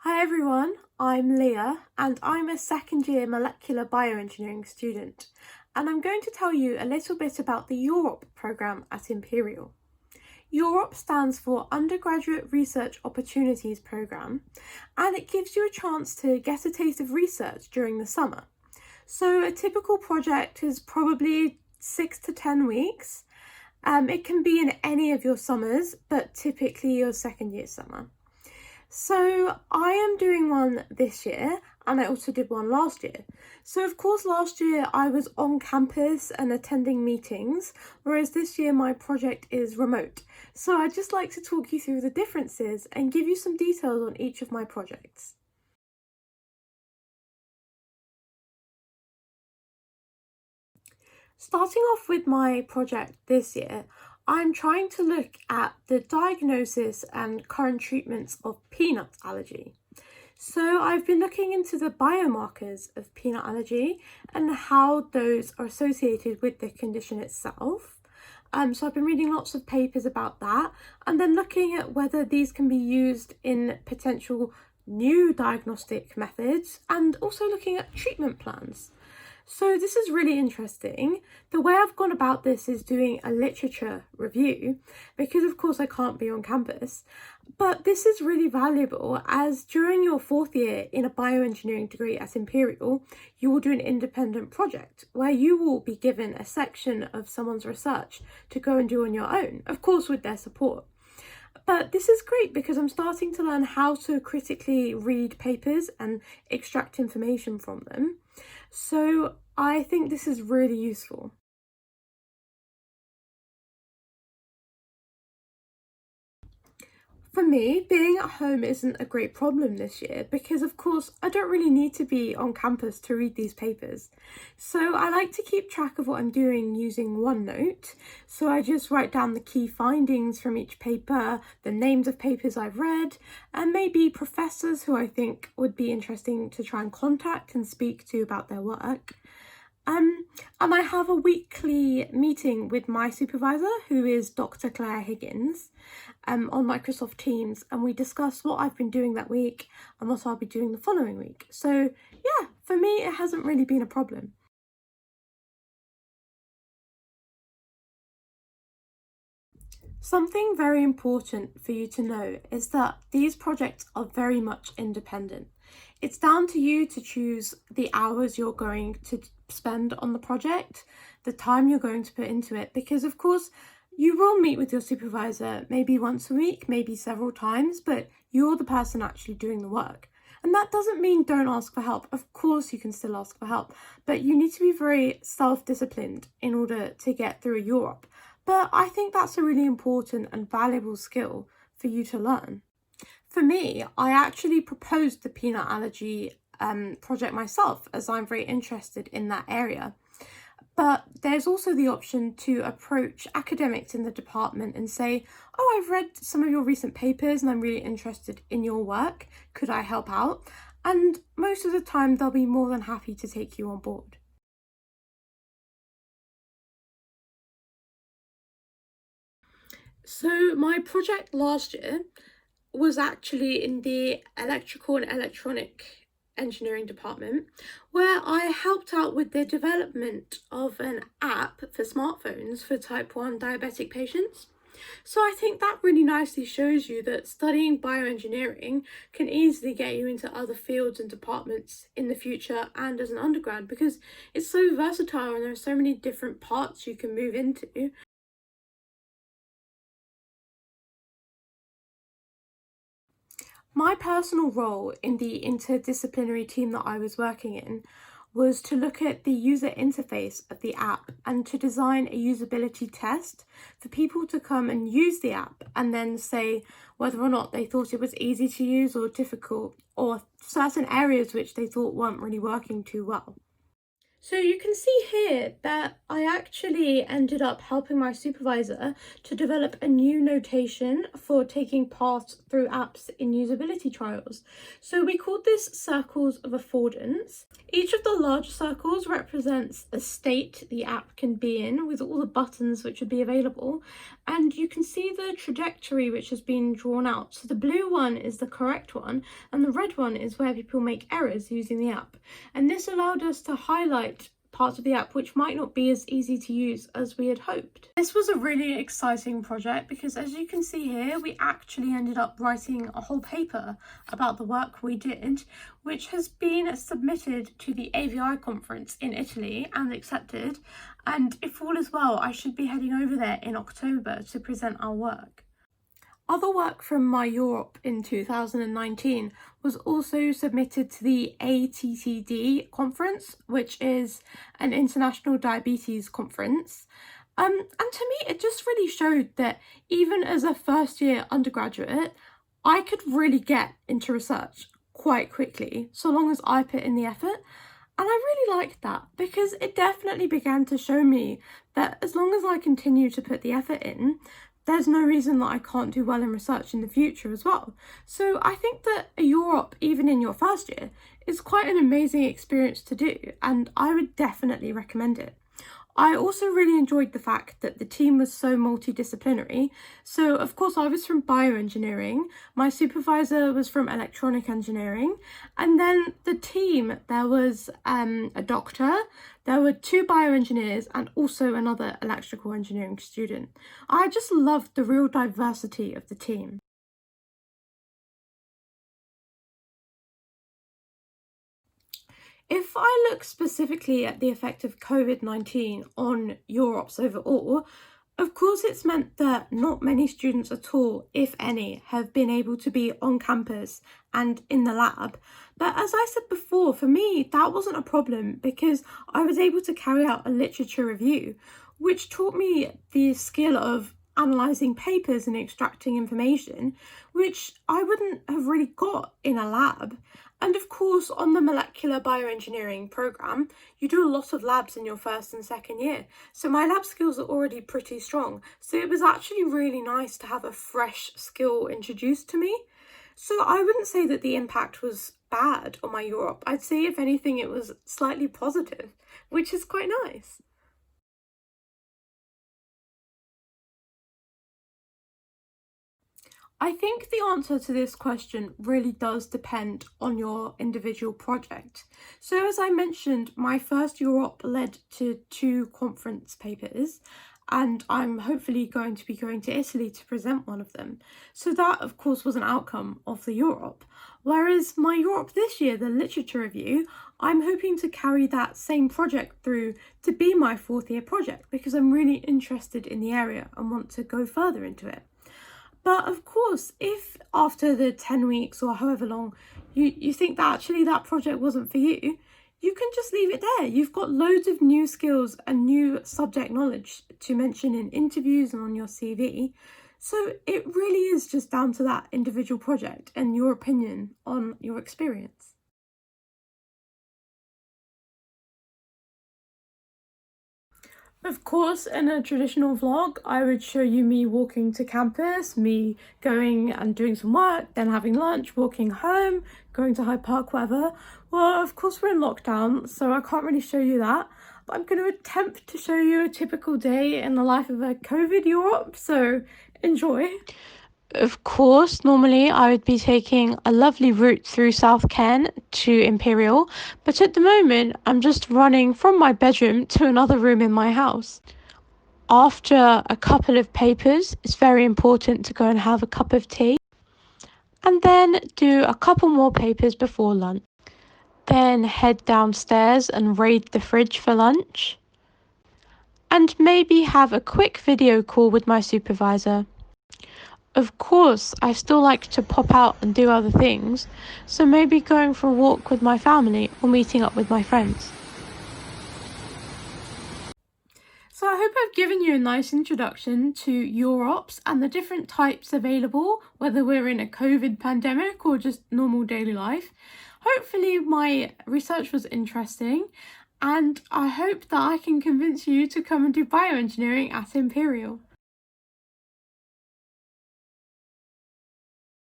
Hi everyone, I'm Leah and I'm a second year molecular bioengineering student, and I'm going to tell you a little bit about the UROP programme at Imperial. UROP stands for Undergraduate Research Opportunities Programme, and it gives you a chance to get a taste of research during the summer. So a typical project is probably 6 to 10 weeks. It can be in any of your summers, but typically your second year summer. So I am doing one this year, and I also did one last year. So of course last year I was on campus and attending meetings, whereas this year my project is remote. So I'd just like to talk you through the differences and give you some details on each of my projects. Starting off with my project this year, I'm trying to look at the diagnosis and current treatments of peanut allergy. So I've been looking into the biomarkers of peanut allergy and how those are associated with the condition itself. So I've been reading lots of papers about that, and then looking at whether these can be used in potential new diagnostic methods, and also looking at treatment plans. So this is really interesting. The way I've gone about this is doing a literature review, because of course I can't be on campus, but this is really valuable as during your fourth year in a bioengineering degree at Imperial, you will do an independent project where you will be given a section of someone's research to go and do on your own, of course with their support. But this is great because I'm starting to learn how to critically read papers and extract information from them. So I think this is really useful. For me, being at home isn't a great problem this year because, of course, I don't really need to be on campus to read these papers. So I like to keep track of what I'm doing using OneNote. So I just write down the key findings from each paper, the names of papers I've read, and maybe professors who I think would be interesting to try and contact and speak to about their work. And I have a weekly meeting with my supervisor, who is Dr. Claire Higgins, on Microsoft Teams, and we discuss what I've been doing that week and what I'll be doing the following week. So yeah, for me, it hasn't really been a problem. Something very important for you to know is that these projects are very much independent. It's down to you to choose the hours you're going to spend on the project, the time you're going to put into it, because of course you will meet with your supervisor maybe once a week, maybe several times, but you're the person actually doing the work. And that doesn't mean don't ask for help. Of course you can still ask for help, but you need to be very self-disciplined in order to get through a UROP. But I think that's a really important and valuable skill for you to learn. For me, I actually proposed the peanut allergy project myself, as I'm very interested in that area. But there's also the option to approach academics in the department and say, oh, I've read some of your recent papers and I'm really interested in your work. Could I help out? And most of the time, they'll be more than happy to take you on board. So my project last year was actually in the electrical and electronic engineering department, where I helped out with the development of an app for smartphones for type 1 diabetic patients. So I think that really nicely shows you that studying bioengineering can easily get you into other fields and departments in the future and as an undergrad, because it's so versatile and there are so many different parts you can move into. My personal role in the interdisciplinary team that I was working in was to look at the user interface of the app and to design a usability test for people to come and use the app and then say whether or not they thought it was easy to use or difficult, or certain areas which they thought weren't really working too well. So you can see here that I actually ended up helping my supervisor to develop a new notation for taking part through apps in usability trials. So we called this circles of affordance. Each of the large circles represents the state the app can be in with all the buttons which would be available. And you can see the trajectory which has been drawn out. So the blue one is the correct one and the red one is where people make errors using the app. And this allowed us to highlight parts of the app which might not be as easy to use as we had hoped. This was a really exciting project because, as you can see here, we actually ended up writing a whole paper about the work we did, which has been submitted to the AVI conference in Italy and accepted, and if all is well, I should be heading over there in October to present our work. Other work from my UROP in 2019 was also submitted to the ATTD conference, which is an international diabetes conference. And to me, it just really showed that even as a first year undergraduate, I could really get into research quite quickly, so long as I put in the effort. And I really liked that because it definitely began to show me that as long as I continue to put the effort in, there's no reason that I can't do well in research in the future as well. So I think that a UROP, even in your first year, is quite an amazing experience to do, and I would definitely recommend it. I also really enjoyed the fact that the team was so multidisciplinary. So of course I was from bioengineering, my supervisor was from electronic engineering, and then the team, there was a doctor, there were 2 bioengineers and also another electrical engineering student. I just loved the real diversity of the team. If I look specifically at the effect of COVID-19 on UROPs overall, of course it's meant that not many students at all, if any, have been able to be on campus and in the lab. But as I said before, for me, that wasn't a problem because I was able to carry out a literature review, which taught me the skill of analysing papers and extracting information, which I wouldn't have really got in a lab. And of course, on the molecular bioengineering programme, you do a lot of labs in your first and second year. So my lab skills are already pretty strong. So it was actually really nice to have a fresh skill introduced to me. So I wouldn't say that the impact was bad on my UROP. I'd say, if anything, it was slightly positive, which is quite nice. I think the answer to this question really does depend on your individual project. So as I mentioned, my first UROP led to 2 conference papers, and I'm hopefully going to be going to Italy to present one of them. So that, of course, was an outcome of the UROP. Whereas my UROP this year, the literature review, I'm hoping to carry that same project through to be my 4th year project because I'm really interested in the area and want to go further into it. But of course, if after the 10 weeks or however long you think that actually that project wasn't for you, you can just leave it there. You've got loads of new skills and new subject knowledge to mention in interviews and on your CV. So it really is just down to that individual project and your opinion on your experience. Of course, in a traditional vlog, I would show you me walking to campus, me going and doing some work, then having lunch, walking home, going to Hyde Park, whatever. Well, of course we're in lockdown, so I can't really show you that. But I'm going to attempt to show you a typical day in the life of a COVID UROP, so enjoy. Of course, normally I would be taking a lovely route through South Ken to Imperial, but at the moment I'm just running from my bedroom to another room in my house. After a couple of papers, it's very important to go and have a cup of tea, and then do a couple more papers before lunch. Then head downstairs and raid the fridge for lunch, and maybe have a quick video call with my supervisor. Of course, I still like to pop out and do other things, so maybe going for a walk with my family or meeting up with my friends. So I hope I've given you a nice introduction to UROPs and the different types available, whether we're in a COVID pandemic or just normal daily life. Hopefully my research was interesting, and I hope that I can convince you to come and do bioengineering at Imperial.